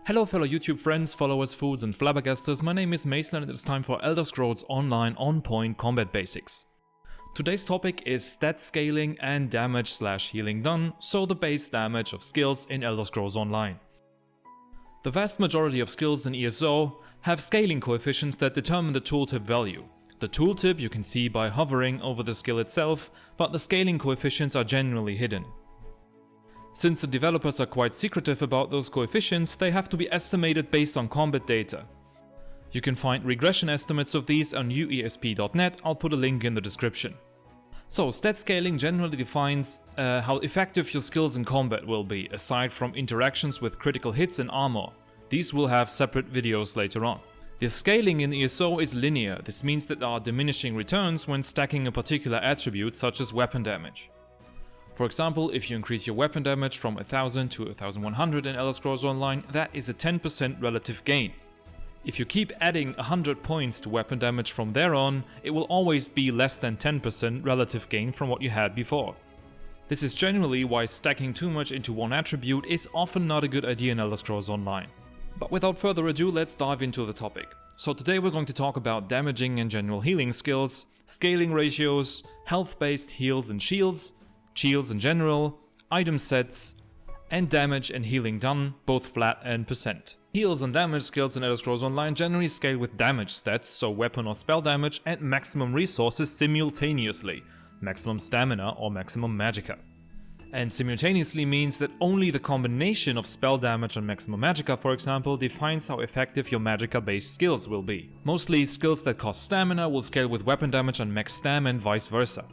Hello fellow YouTube friends, followers, fools and flabbergasters, my name is Mason and it's time for Elder Scrolls Online on-point combat basics. Today's topic is stat scaling and damage/healing done, so the base damage of skills in Elder Scrolls Online. The vast majority of skills in ESO have scaling coefficients that determine the tooltip value. The tooltip you can see by hovering over the skill itself, but the scaling coefficients are generally hidden. Since the developers are quite secretive about those coefficients, they have to be estimated based on combat data. You can find regression estimates of these on uesp.net, I'll put a link in the description. So, stat scaling generally defines how effective your skills in combat will be, aside from interactions with critical hits and armor. These will have separate videos later on. The scaling in ESO is linear, this means that there are diminishing returns when stacking a particular attribute such as weapon damage. For example, if you increase your weapon damage from 1000 to 1100 in Elder Scrolls Online, that is a 10% relative gain. If you keep adding 100 points to weapon damage from there on, it will always be less than 10% relative gain from what you had before. This is generally why stacking too much into one attribute is often not a good idea in Elder Scrolls Online. But without further ado, let's dive into the topic. So today we're going to talk about damaging and general healing skills, scaling ratios, health-based heals and shields in general, item sets, and damage and healing done, both flat and percent. Heals and damage skills in Elder Scrolls Online generally scale with damage stats, so weapon or spell damage, and maximum resources simultaneously, maximum stamina or maximum magicka. And simultaneously means that only the combination of spell damage and maximum magicka, for example, defines how effective your magicka-based skills will be. Mostly, skills that cost stamina will scale with weapon damage and max stam and vice versa.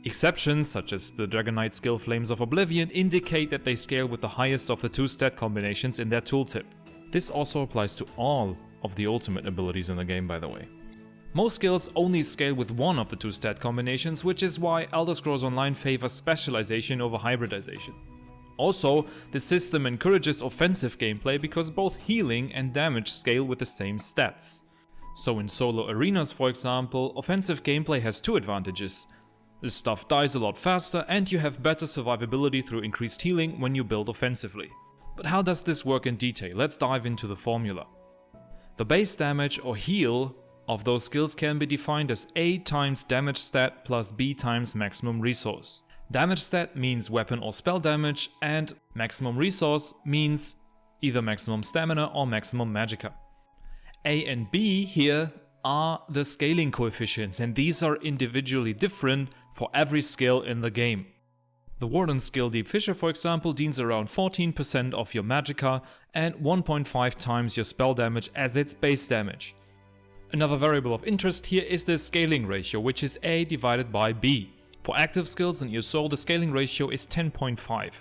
Exceptions, such as the Dragon Knight skill Flames of Oblivion, indicate that they scale with the highest of the two stat combinations in their tooltip. This also applies to all of the ultimate abilities in the game, by the way. Most skills only scale with one of the two stat combinations, which is why Elder Scrolls Online favors specialization over hybridization. Also, the system encourages offensive gameplay because both healing and damage scale with the same stats. So in solo arenas, for example, offensive gameplay has two advantages. The stuff dies a lot faster and you have better survivability through increased healing when you build offensively. But how does this work in detail? Let's dive into the formula. The base damage or heal of those skills can be defined as A times damage stat plus B times maximum resource. Damage stat means weapon or spell damage, and maximum resource means either maximum stamina or maximum magicka. A and B here are the scaling coefficients, and these are individually different for every skill in the game. The Warden skill Deep Fissure, for example, deals around 14% of your magicka and 1.5 times your spell damage as its base damage. Another variable of interest here is the scaling ratio, which is A divided by B. For active skills in ESO, the scaling ratio is 10.5.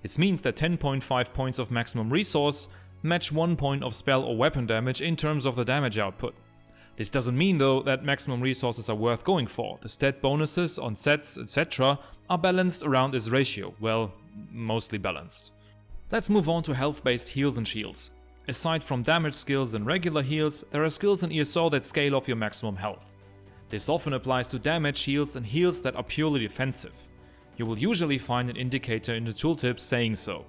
This means that 10.5 points of maximum resource match 1 point of spell or weapon damage in terms of the damage output. This doesn't mean though that maximum resources are worth going for. The stat bonuses on sets, etc. are balanced around this ratio, well, mostly balanced. Let's move on to health-based heals and shields. Aside from damage skills and regular heals, there are skills in ESO that scale off your maximum health. This often applies to damage shields and heals that are purely defensive. You will usually find an indicator in the tooltip saying so.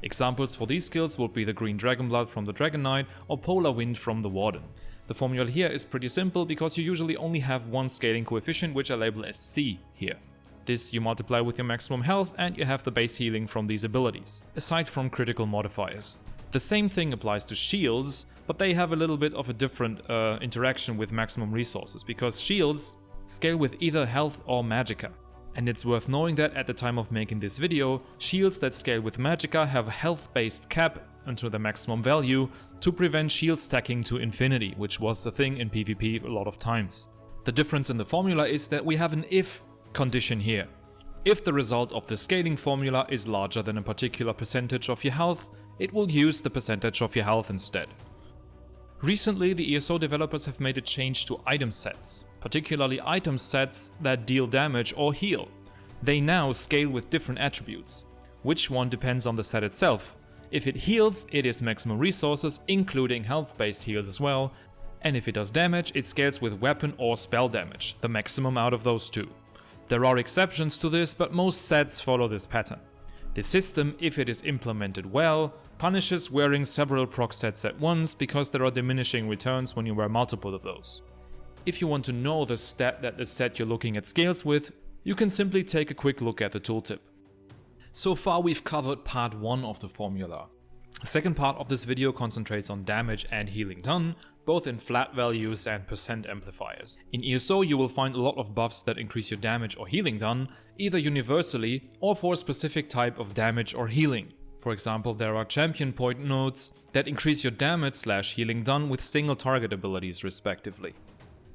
Examples for these skills would be the Green Dragonblood from the Dragon Knight or Polar Wind from the Warden. The formula here is pretty simple because you usually only have one scaling coefficient, which I label as C here. This you multiply with your maximum health and you have the base healing from these abilities, aside from critical modifiers. The same thing applies to shields, but they have a little bit of a different interaction with maximum resources, because shields scale with either health or magicka. And it's worth knowing that at the time of making this video, shields that scale with magicka have a health-based cap until the maximum value to prevent shield stacking to infinity, which was the thing in PvP a lot of times. The difference in the formula is that we have an if condition here. If the result of the scaling formula is larger than a particular percentage of your health, it will use the percentage of your health instead. Recently, the ESO developers have made a change to item sets, particularly item sets that deal damage or heal. They now scale with different attributes. Which one depends on the set itself. If it heals, it is maximum resources, including health-based heals as well, and if it does damage, it scales with weapon or spell damage, the maximum out of those two. There are exceptions to this, but most sets follow this pattern. The system, if it is implemented well, punishes wearing several proc sets at once because there are diminishing returns when you wear multiple of those. If you want to know the stat that the set you're looking at scales with, you can simply take a quick look at the tooltip. So far we've covered part 1 of the formula. The second part of this video concentrates on damage and healing done, both in flat values and percent amplifiers. In ESO you will find a lot of buffs that increase your damage or healing done, either universally or for a specific type of damage or healing. For example, there are champion point nodes that increase your damage/healing done with single target abilities respectively.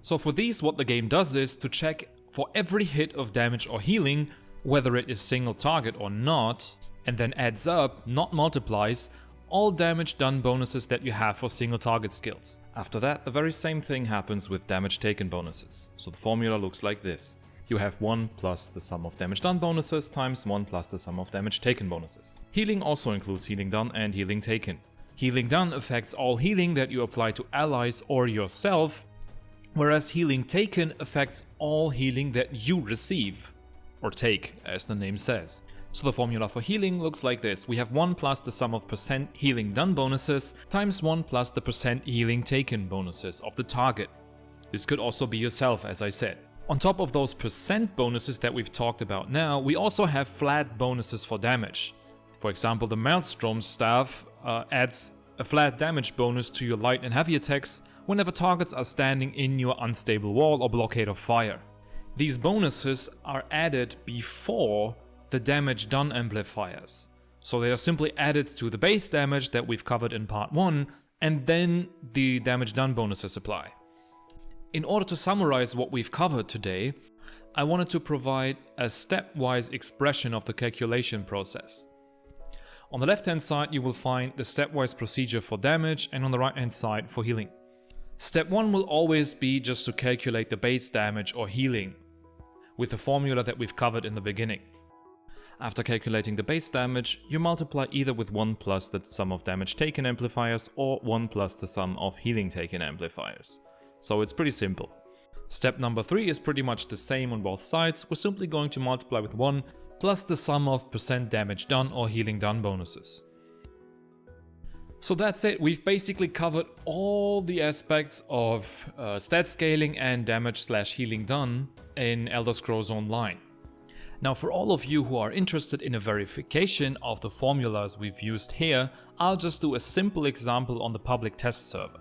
So for these, what the game does is to check for every hit of damage or healing, whether it is single target or not, and then adds up, not multiplies, all damage done bonuses that you have for single target skills. After that, the very same thing happens with damage taken bonuses. So the formula looks like this. You have 1 plus the sum of damage done bonuses times 1 plus the sum of damage taken bonuses. Healing also includes healing done and healing taken. Healing done affects all healing that you apply to allies or yourself, whereas healing taken affects all healing that you receive, or take, as the name says. So the formula for healing looks like this. We have 1 plus the sum of percent healing done bonuses times 1 plus the percent healing taken bonuses of the target. This could also be yourself, as I said. On top of those percent bonuses that we've talked about now, we also have flat bonuses for damage. For example, the Maelstrom staff adds a flat damage bonus to your light and heavy attacks whenever targets are standing in your unstable wall or blockade of fire. These bonuses are added before the damage done amplifiers. So they are simply added to the base damage that we've covered in part 1, and then the damage done bonuses apply. In order to summarize what we've covered today, I wanted to provide a stepwise expression of the calculation process. On the left hand side you will find the stepwise procedure for damage, and on the right hand side for healing. Step 1 will always be just to calculate the base damage or healing with the formula that we've covered in the beginning. After calculating the base damage, you multiply either with 1 plus the sum of damage taken amplifiers or 1 plus the sum of healing taken amplifiers. So it's pretty simple. Step number 3 is pretty much the same on both sides. We're simply going to multiply with 1 plus the sum of percent damage done or healing done bonuses. So that's it. We've basically covered all the aspects of stat scaling and damage/healing done in Elder Scrolls Online. Now, for all of you who are interested in a verification of the formulas we've used here, I'll just do a simple example on the public test server.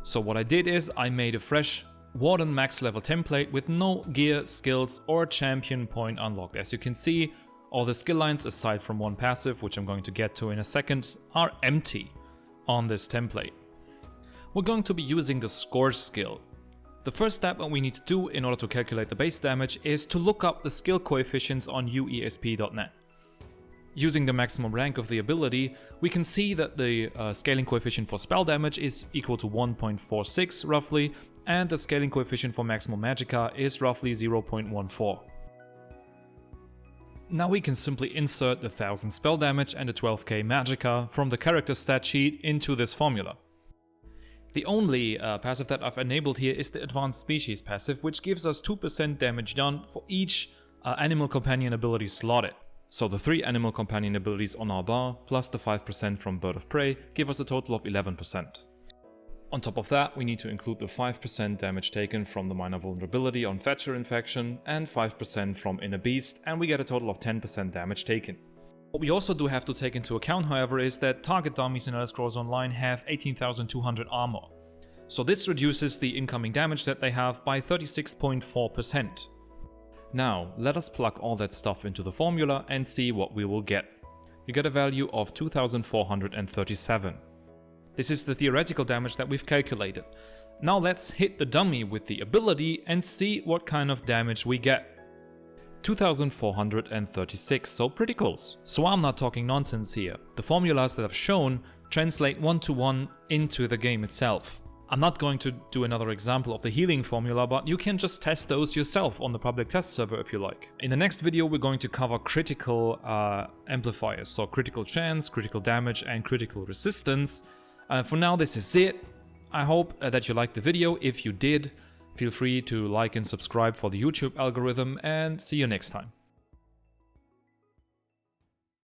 So what I did is I made a fresh Warden max level template with no gear, skills or champion point unlocked. As you can see, all the skill lines aside from one passive, which I'm going to get to in a second, are empty on this template. We're going to be using the score skill. The first step that we need to do in order to calculate the base damage is to look up the skill coefficients on uesp.net. Using the maximum rank of the ability, we can see that the scaling coefficient for spell damage is equal to 1.46 roughly, and the scaling coefficient for maximum magicka is roughly 0.14. Now we can simply insert the 1000 spell damage and the 12k magicka from the character stat sheet into this formula. The only passive that I've enabled here is the Advanced Species passive, which gives us 2% damage done for each Animal Companion ability slotted. So the 3 Animal Companion abilities on our bar, plus the 5% from Bird of Prey, give us a total of 11%. On top of that, we need to include the 5% damage taken from the Minor Vulnerability on Fetcher Infection, and 5% from Inner Beast, and we get a total of 10% damage taken. What we also do have to take into account, however, is that target dummies in Elder Scrolls Online have 18,200 armor. So this reduces the incoming damage that they have by 36.4%. Now, let us plug all that stuff into the formula and see what we will get. You get a value of 2,437. This is the theoretical damage that we've calculated. Now let's hit the dummy with the ability and see what kind of damage we get. 2,436, so pretty close. So I'm not talking nonsense here. The formulas that I've shown translate one-to-one into the game itself. I'm not going to do another example of the healing formula, but you can just test those yourself on the public test server if you like. In the next video we're going to cover critical amplifiers, so critical chance, critical damage and critical resistance. For now this is it. I hope that you liked the video. If you did, feel free to like and subscribe for the YouTube algorithm, and see you next time.